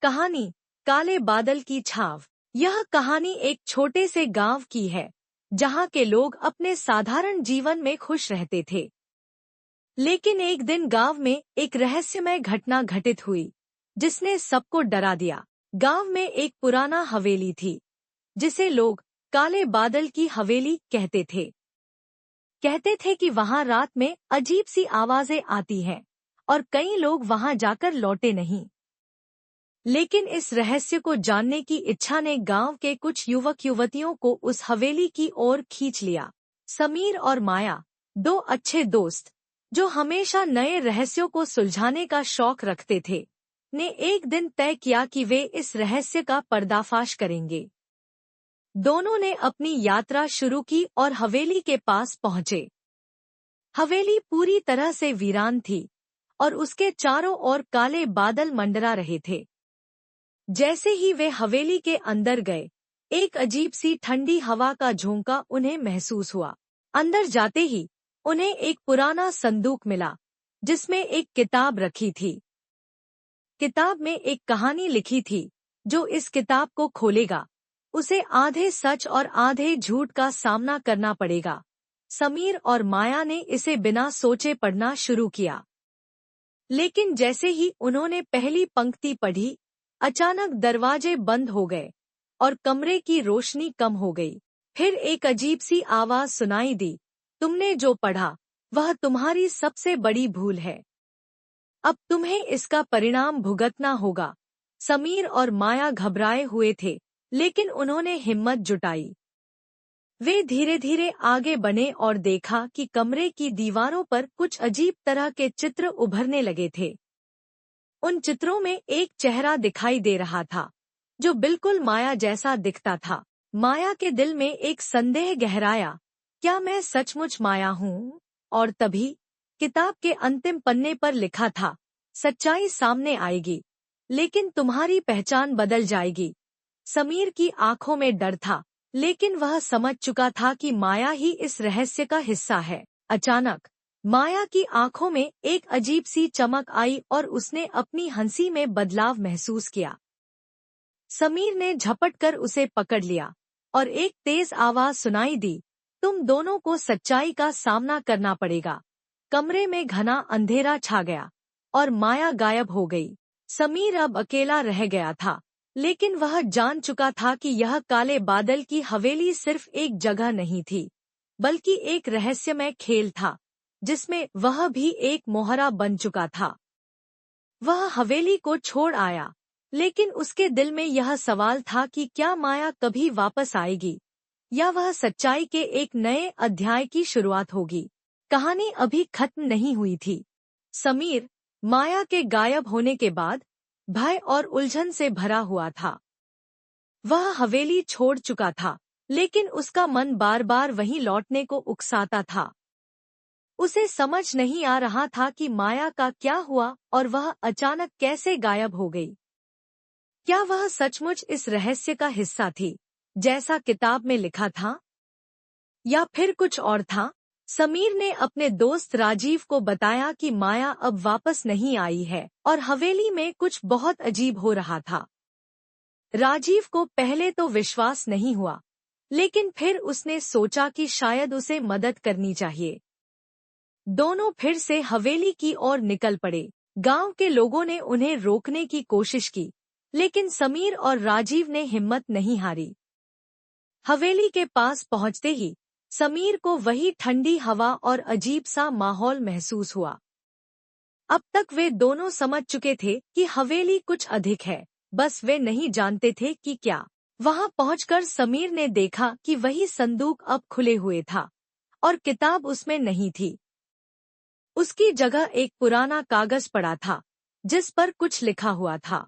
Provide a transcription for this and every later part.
कहानी काले बादल की छाव। यह कहानी एक छोटे से गांव की है जहां के लोग अपने साधारण जीवन में खुश रहते थे। लेकिन एक दिन गांव में एक रहस्यमय घटना घटित हुई जिसने सबको डरा दिया। गांव में एक पुराना हवेली थी जिसे लोग काले बादल की हवेली कहते थे। कहते थे कि वहां रात में अजीब सी आवाजें आती हैं और कई लोग वहां जाकर लौटे नहीं। लेकिन इस रहस्य को जानने की इच्छा ने गांव के कुछ युवक युवतियों को उस हवेली की ओर खींच लिया। समीर और माया, दो अच्छे दोस्त जो हमेशा नए रहस्यों को सुलझाने का शौक रखते थे, ने एक दिन तय किया कि वे इस रहस्य का पर्दाफाश करेंगे। दोनों ने अपनी यात्रा शुरू की और हवेली के पास पहुंचे। हवेली पूरी तरह से वीरान थी और उसके चारों ओर काले बादल मंडरा रहे थे। जैसे ही वे हवेली के अंदर गए, एक अजीब सी ठंडी हवा का झोंका उन्हें महसूस हुआ। अंदर जाते ही उन्हें एक पुराना संदूक मिला जिसमें एक किताब रखी थी। किताब में एक कहानी लिखी थी। जो इस किताब को खोलेगा उसे आधे सच और आधे झूठ का सामना करना पड़ेगा। समीर और माया ने इसे बिना सोचे पढ़ना शुरू किया। लेकिन जैसे ही उन्होंने पहली पंक्ति पढ़ी, अचानक दरवाजे बंद हो गए और कमरे की रोशनी कम हो गई। फिर एक अजीब सी आवाज सुनाई दी, तुमने जो पढ़ा वह तुम्हारी सबसे बड़ी भूल है। अब तुम्हें इसका परिणाम भुगतना होगा। समीर और माया घबराए हुए थे, लेकिन उन्होंने हिम्मत जुटाई। वे धीरे धीरे आगे बढ़े और देखा कि कमरे की दीवारों पर कुछ अजीब तरह के चित्र उभरने लगे थे। उन चित्रों में एक चेहरा दिखाई दे रहा था जो बिल्कुल माया जैसा दिखता था। माया के दिल में एक संदेह गहराया, क्या मैं सचमुच माया हूँ? और तभी किताब के अंतिम पन्ने पर लिखा था, सच्चाई सामने आएगी, लेकिन तुम्हारी पहचान बदल जाएगी। समीर की आंखों में डर था, लेकिन वह समझ चुका था कि माया ही इस रहस्य का हिस्सा है। अचानक माया की आंखों में एक अजीब सी चमक आई और उसने अपनी हंसी में बदलाव महसूस किया। समीर ने झपट कर उसे पकड़ लिया और एक तेज आवाज सुनाई दी, तुम दोनों को सच्चाई का सामना करना पड़ेगा। कमरे में घना अंधेरा छा गया और माया गायब हो गई। समीर अब अकेला रह गया था, लेकिन वह जान चुका था कि यह काले बादल की हवेली सिर्फ एक जगह नहीं थी, बल्कि एक रहस्यमय खेल था जिसमें वह भी एक मोहरा बन चुका था। वह हवेली को छोड़ आया, लेकिन उसके दिल में यह सवाल था कि क्या माया कभी वापस आएगी या वह सच्चाई के एक नए अध्याय की शुरुआत होगी। कहानी अभी खत्म नहीं हुई थी। समीर माया के गायब होने के बाद भय और उलझन से भरा हुआ था। वह हवेली छोड़ चुका था, लेकिन उसका मन बार बार वहीं लौटने को उकसाता था। उसे समझ नहीं आ रहा था कि माया का क्या हुआ और वह अचानक कैसे गायब हो गई। क्या वह सचमुच इस रहस्य का हिस्सा थी, जैसा किताब में लिखा था, या फिर कुछ और था? समीर ने अपने दोस्त राजीव को बताया कि माया अब वापस नहीं आई है और हवेली में कुछ बहुत अजीब हो रहा था। राजीव को पहले तो विश्वास नहीं हुआ, लेकिन फिर उसने सोचा कि शायद उसे मदद करनी चाहिए। दोनों फिर से हवेली की ओर निकल पड़े। गांव के लोगों ने उन्हें रोकने की कोशिश की, लेकिन समीर और राजीव ने हिम्मत नहीं हारी। हवेली के पास पहुंचते ही समीर को वही ठंडी हवा और अजीब सा माहौल महसूस हुआ। अब तक वे दोनों समझ चुके थे कि हवेली कुछ अधिक है, बस वे नहीं जानते थे कि क्या। वहां पहुंचकर समीर ने देखा कि वही संदूक अब खुले हुए था और किताब उसमें नहीं थी। उसकी जगह एक पुराना कागज पड़ा था जिस पर कुछ लिखा हुआ था।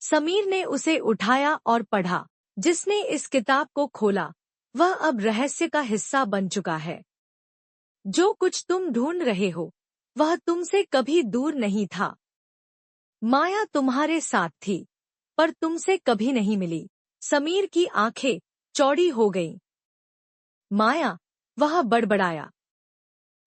समीर ने उसे उठाया और पढ़ा। जिसने इस किताब को खोला वह अब रहस्य का हिस्सा बन चुका है। जो कुछ तुम ढूंढ रहे हो वह तुमसे कभी दूर नहीं था। माया तुम्हारे साथ थी, पर तुमसे कभी नहीं मिली। समीर की आंखें चौड़ी हो गईं। माया, वह बड़बड़ाया।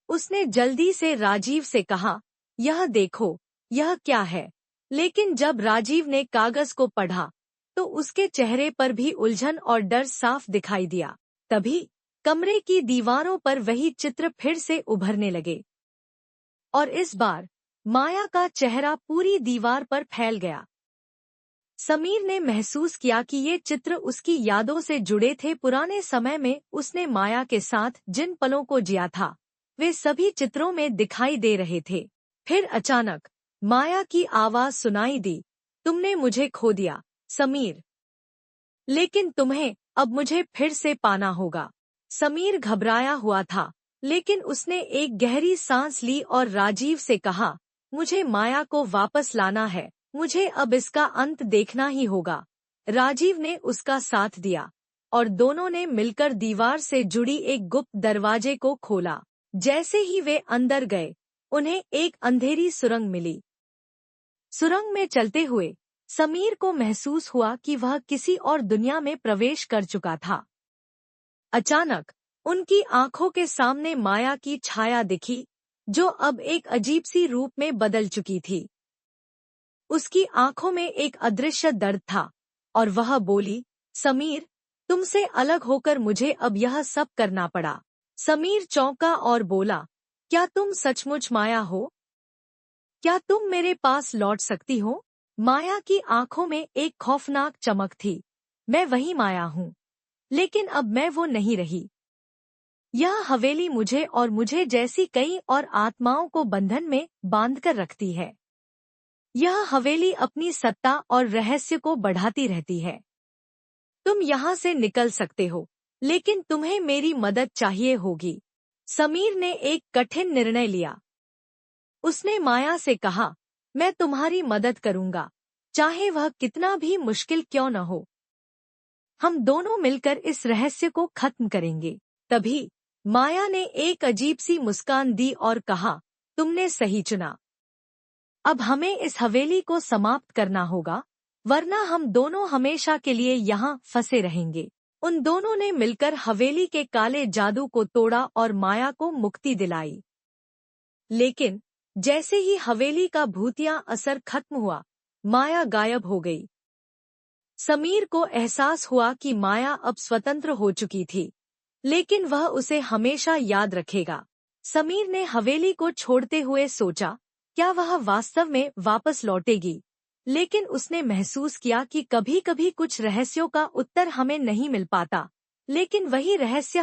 उसने जल्दी से राजीव से कहा, यह देखो, यह क्या है? लेकिन जब राजीव ने कागज को पढ़ा तो उसके चेहरे पर भी उलझन और डर साफ दिखाई दिया। तभी कमरे की दीवारों पर वही चित्र फिर से उभरने लगे और इस बार माया का चेहरा पूरी दीवार पर फैल गया। समीर ने महसूस किया कि ये चित्र उसकी यादों से जुड़े थे। पुराने समय में उसने माया के साथ जिन पलों को जिया था वे सभी चित्रों में दिखाई दे रहे थे। फिर अचानक माया की आवाज सुनाई दी, तुमने मुझे खो दिया समीर, लेकिन तुम्हें अब मुझे फिर से पाना होगा। समीर घबराया हुआ था, लेकिन उसने एक गहरी सांस ली और राजीव से कहा, मुझे माया को वापस लाना है, मुझे अब इसका अंत देखना ही होगा। राजीव ने उसका साथ दिया और दोनों ने मिलकर दीवार से जुड़ी एक गुप्त दरवाजे को खोला। जैसे ही वे अंदर गए, उन्हें एक अंधेरी सुरंग मिली। सुरंग में चलते हुए समीर को महसूस हुआ कि वह किसी और दुनिया में प्रवेश कर चुका था। अचानक उनकी आंखों के सामने माया की छाया दिखी, जो अब एक अजीब सी रूप में बदल चुकी थी। उसकी आंखों में एक अदृश्य दर्द था और वह बोली, समीर, तुमसे अलग होकर मुझे अब यह सब करना पड़ा। समीर चौंका और बोला, क्या तुम सचमुच माया हो? क्या तुम मेरे पास लौट सकती हो? माया की आंखों में एक खौफनाक चमक थी। मैं वही माया हूँ, लेकिन अब मैं वो नहीं रही। यह हवेली मुझे और मुझे जैसी कई और आत्माओं को बंधन में बांधकर रखती है। यह हवेली अपनी सत्ता और रहस्य को बढ़ाती रहती है। तुम यहाँ से निकल सकते हो, लेकिन तुम्हें मेरी मदद चाहिए होगी। समीर ने एक कठिन निर्णय लिया। उसने माया से कहा, मैं तुम्हारी मदद करूंगा, चाहे वह कितना भी मुश्किल क्यों न हो। हम दोनों मिलकर इस रहस्य को खत्म करेंगे। तभी माया ने एक अजीब सी मुस्कान दी और कहा, तुमने सही चुना। अब हमें इस हवेली को समाप्त करना होगा, वरना हम दोनों हमेशा के लिए यहाँ फंसे रहेंगे। उन दोनों ने मिलकर हवेली के काले जादू को तोड़ा और माया को मुक्ति दिलाई। लेकिन जैसे ही हवेली का भूतिया असर खत्म हुआ, माया गायब हो गई। समीर को एहसास हुआ कि माया अब स्वतंत्र हो चुकी थी, लेकिन वह उसे हमेशा याद रखेगा। समीर ने हवेली को छोड़ते हुए सोचा, क्या वह वास्तव में वापस लौटेगी? लेकिन उसने महसूस किया कि कभी-कभी कुछ रहस्यों का उत्तर हमें नहीं मिल पाता, लेकिन वही रहस्य